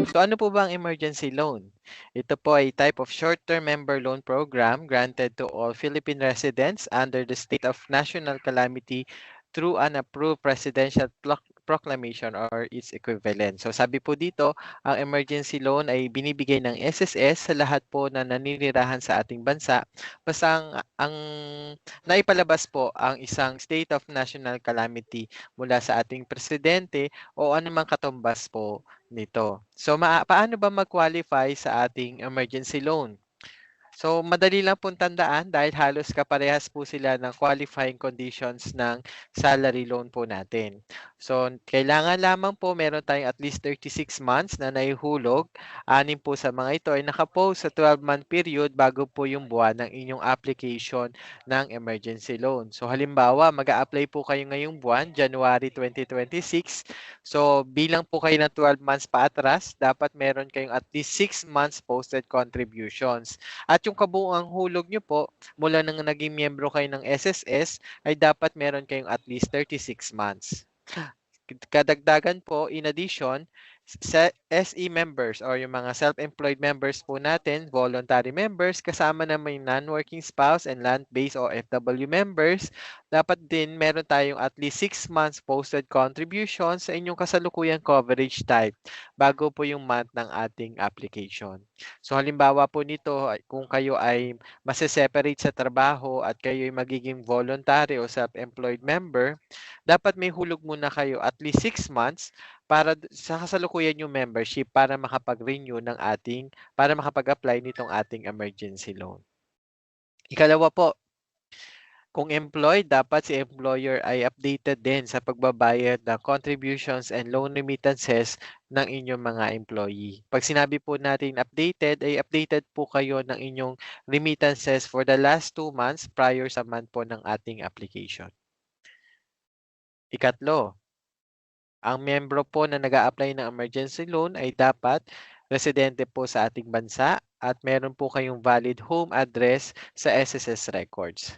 So ano po ba ang emergency loan? Ito po ay type of short-term member loan program granted to all Philippine residents under the state of national calamity through an approved presidential proclamation or its equivalent. So sabi po dito, ang emergency loan ay binibigay ng SSS sa lahat po na naninirahan sa ating bansa basta ang naipalabas po ang isang state of national calamity mula sa ating presidente o anumang katumbas po nito. So paano ba mag-qualify sa ating emergency loan? So, madali lang pong tandaan dahil halos kaparehas po sila ng qualifying conditions ng salary loan po natin. So, kailangan lamang po meron tayong at least 36 months na naihulog. Anim po sa mga ito ay nakapost sa 12-month period bago po yung buwan ng inyong application ng emergency loan. So, halimbawa, mag-a-apply po kayo ngayong buwan, January 2026. So, bilang po kayo ng 12 months pa atras, dapat meron kayong at least 6 months posted contributions. At yung kabuuang hulog nyo po, mula nang naging miyembro kayo ng SSS, ay dapat meron kayong at least 36 months. Kadagdagan po, in addition, SE members or yung mga self-employed members po natin, voluntary members, kasama naman yung non-working spouse and land-based o FW members, dapat din meron tayong at least 6 months posted contributions sa inyong kasalukuyang coverage type bago po yung month ng ating application. So halimbawa po nito, kung kayo ay mase-separate sa trabaho at kayo ay magiging voluntary o self-employed member, dapat may hulog muna kayo at least 6 months para sa kasalukuyan yung membership para makapag-renew para makapag-apply nitong ating emergency loan. Ikalawa po, kung employed, dapat si employer ay updated din sa pagbabayad ng contributions and loan remittances ng inyong mga employee. Pag sinabi po natin updated, ay updated po kayo ng inyong remittances for the last 2 months prior sa month po ng ating application. Ikatlo, ang miyembro po na nag-a-apply ng emergency loan ay dapat residente po sa ating bansa at meron po kayong valid home address sa SSS records.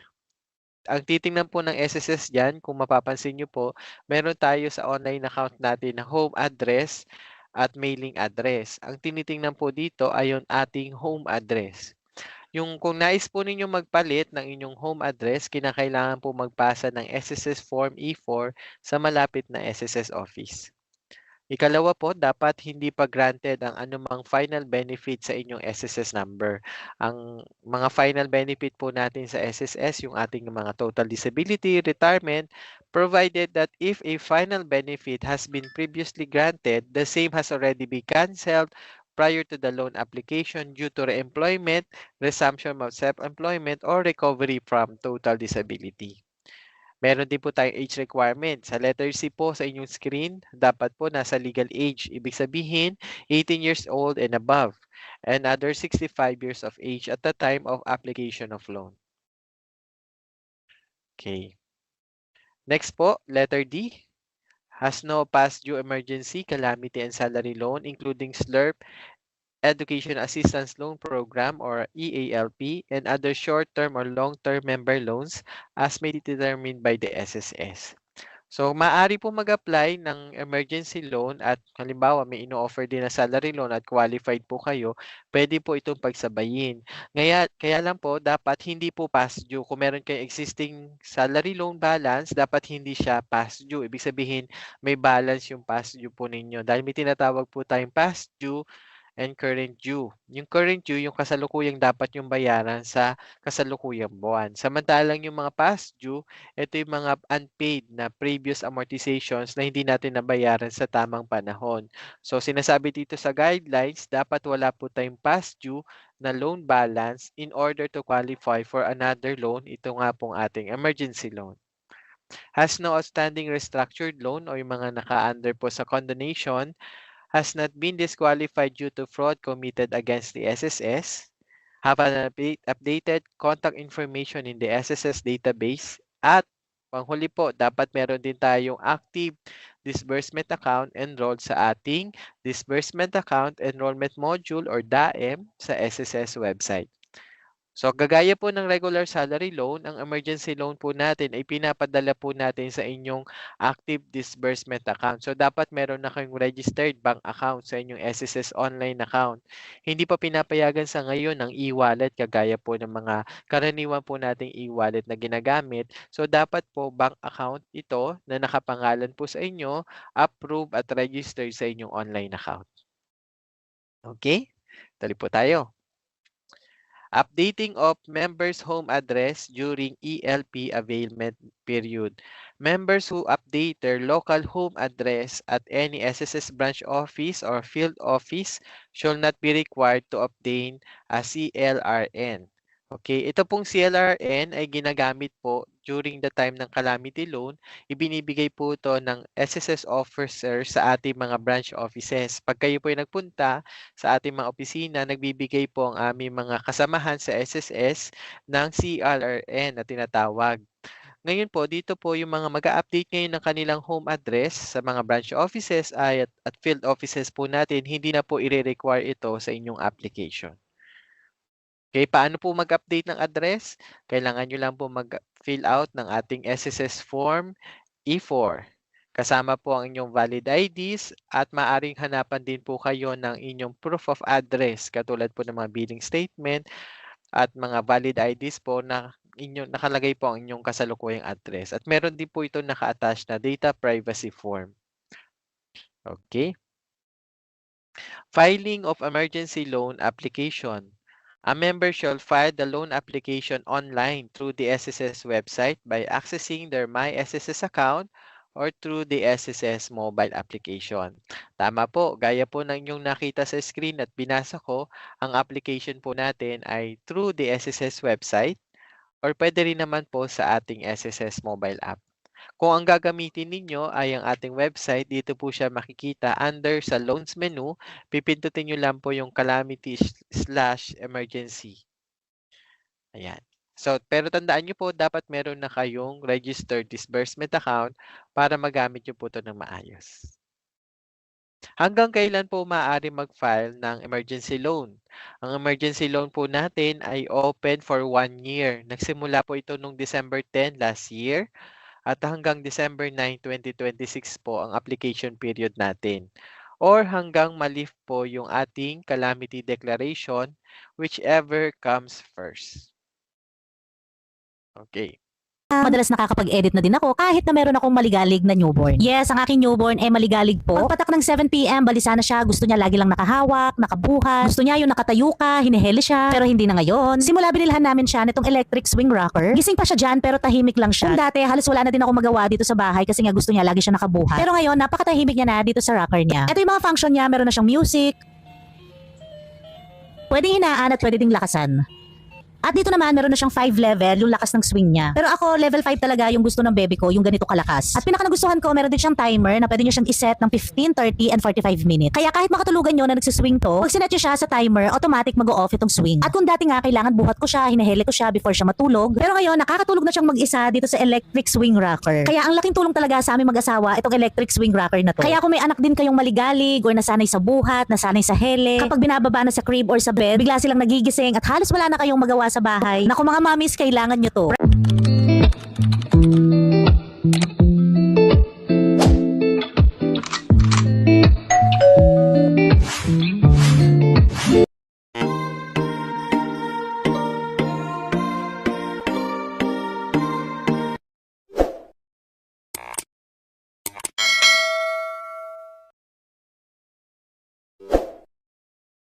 Ang titingnan po ng SSS dyan, kung mapapansin nyo po, meron tayo sa online account natin na home address at mailing address. Ang tinitingnan po dito ay yung ating home address. Kung nais po ninyo magpalit ng inyong home address, kinakailangan po magpasa ng SSS Form E4 sa malapit na SSS office. Ikalawa po, dapat hindi pa granted ang anumang final benefit sa inyong SSS number. Ang mga final benefit po natin sa SSS, yung ating mga total disability, retirement, provided that if a final benefit has been previously granted, the same has already been canceled prior to the loan application due to reemployment, resumption of self-employment, or recovery from total disability. Meron din po tayong age requirement. Sa letter C po sa inyong screen, dapat po nasa legal age. Ibig sabihin, 18 years old and above, and other 65 years of age at the time of application of loan. Okay. Next po, letter D. Has no past due emergency, calamity, and salary loan, including SLRP, Education Assistance Loan Program or EALP, and other short-term or long-term member loans as may be determined by the SSS. So, maaari po mag-apply ng emergency loan at halimbawa may ino-offer din na salary loan at qualified po kayo, pwede po itong pagsabayin. Kaya lang po, dapat hindi po past due. Kung meron kayong existing salary loan balance, dapat hindi siya past due. Ibig sabihin, may balance yung past due po ninyo. Dahil may tinatawag po tayong past due and current due. Yung current due, yung kasalukuyang dapat yung bayaran sa kasalukuyang buwan. Samantalang yung mga past due, ito yung mga unpaid na previous amortizations na hindi natin nabayaran sa tamang panahon. So, sinasabi dito sa guidelines, dapat wala po tayong past due na loan balance in order to qualify for another loan. Ito nga pong ating emergency loan. Has no outstanding restructured loan o yung mga naka-under po sa condonation, has not been disqualified due to fraud committed against the SSS, have an updated contact information in the SSS database, at panghuli po, dapat meron din tayong active disbursement account enrolled sa ating Disbursement Account Enrollment Module or DAEM sa SSS website. So, kagaya po ng regular salary loan, ang emergency loan po natin ay pinapadala po natin sa inyong active disbursement account. So, dapat meron na kayong registered bank account sa inyong SSS online account. Hindi pa pinapayagan sa ngayon ng e-wallet kagaya po ng mga karaniwan po nating e-wallet na ginagamit. So, dapat po bank account ito na nakapangalan po sa inyo, approve at registered sa inyong online account. Okay? Tuloy po tayo. Updating of members' home address during ELP availment period. Members who update their local home address at any SSS branch office or field office shall not be required to obtain a CLRN. Okay, ito pong CLRN ay ginagamit po during the time ng calamity loan. Ibinibigay po ito ng SSS officer sa ating mga branch offices. Pag kayo po ay nagpunta sa ating mga opisina, nagbibigay po ang aming mga kasamahan sa SSS ng CLRN na tinatawag. Ngayon po, dito po yung mga mag-a-update ngayon ng kanilang home address sa mga branch offices at field offices po natin, hindi na po i-require ito sa inyong application. Okay, paano po mag-update ng address? Kailangan nyo lang po mag-fill out ng ating SSS form E4. Kasama po ang inyong valid IDs at maaring hanapan din po kayo ng inyong proof of address katulad po ng mga billing statement at mga valid IDs po na nakalagay po ang inyong kasalukuyang address. At meron din po ito naka-attach na data privacy form. Okay. Filing of emergency loan application. A member shall file the loan application online through the SSS website by accessing their My SSS account or through the SSS mobile application. Tama po, gaya po ng inyong nakita sa screen at binasa ko, ang application po natin ay through the SSS website or pwede rin naman po sa ating SSS mobile app. Kung ang gagamitin ninyo ay ang ating website, dito po siya makikita under sa loans menu, pipindutin nyo lang po yung calamity/emergency. Ayan. So, pero tandaan nyo po, dapat meron na kayong registered disbursement account para magamit nyo po ito ng maayos. Hanggang kailan po maaari mag-file ng emergency loan? Ang emergency loan po natin ay open for 1 year. Nagsimula po ito noong December 10 last year. At hanggang December 9, 2026 po ang application period natin. Or hanggang ma-lift po yung ating calamity declaration, whichever comes first. Okay. Madalas nakakapag-edit na din ako kahit na meron akong maligalig na newborn. Yes, ang aking newborn ay maligalig po. Pagpatak ng 7 PM, balisa na siya. Gusto niya lagi lang nakahawak, nakabuhat. Gusto niya yung nakatayo ka, hinihele siya. Pero hindi na ngayon. Simula binilhan namin siya nitong electric swing rocker. Gising pa siya dyan pero tahimik lang siya. Kung dati, halos wala na din ako magawa dito sa bahay kasi nga gusto niya lagi siya nakabuhat. Pero ngayon, napakatahimik niya na dito sa rocker niya. Ito yung mga function niya. Meron na siyang music. Pwedeng hinaan at pwede ding lakasan. At dito naman, meron na siyang 5 level, yung lakas ng swing niya. Pero ako, level 5 talaga yung gusto ng baby ko, yung ganito kalakas. At pinaka nagustuhan ko, meron din siyang timer na pwede nyo siyang iset ng 15, 30, and 45 minutes. Kaya kahit makatulugan nyo na nagsiswing to, pag sinet nyo siya sa timer, automatic mag-off itong swing. At kung dati nga, kailangan buhat ko siya, hinahele ko siya before siya matulog. Pero ngayon, nakakatulog na siyang mag-isa dito sa electric swing rocker. Kaya ang laking tulong talaga sa aming mag-asawa, itong electric swing rocker na to. Kaya kung may anak din kayong maligalig, or nasanay sa buhat, nasanay sa hele, kapag binababa na sa crib or sa bed, bigla silang nagigising at halos wala na kayong magawa sa bahay. Naku mga mommies, kailangan nyo to.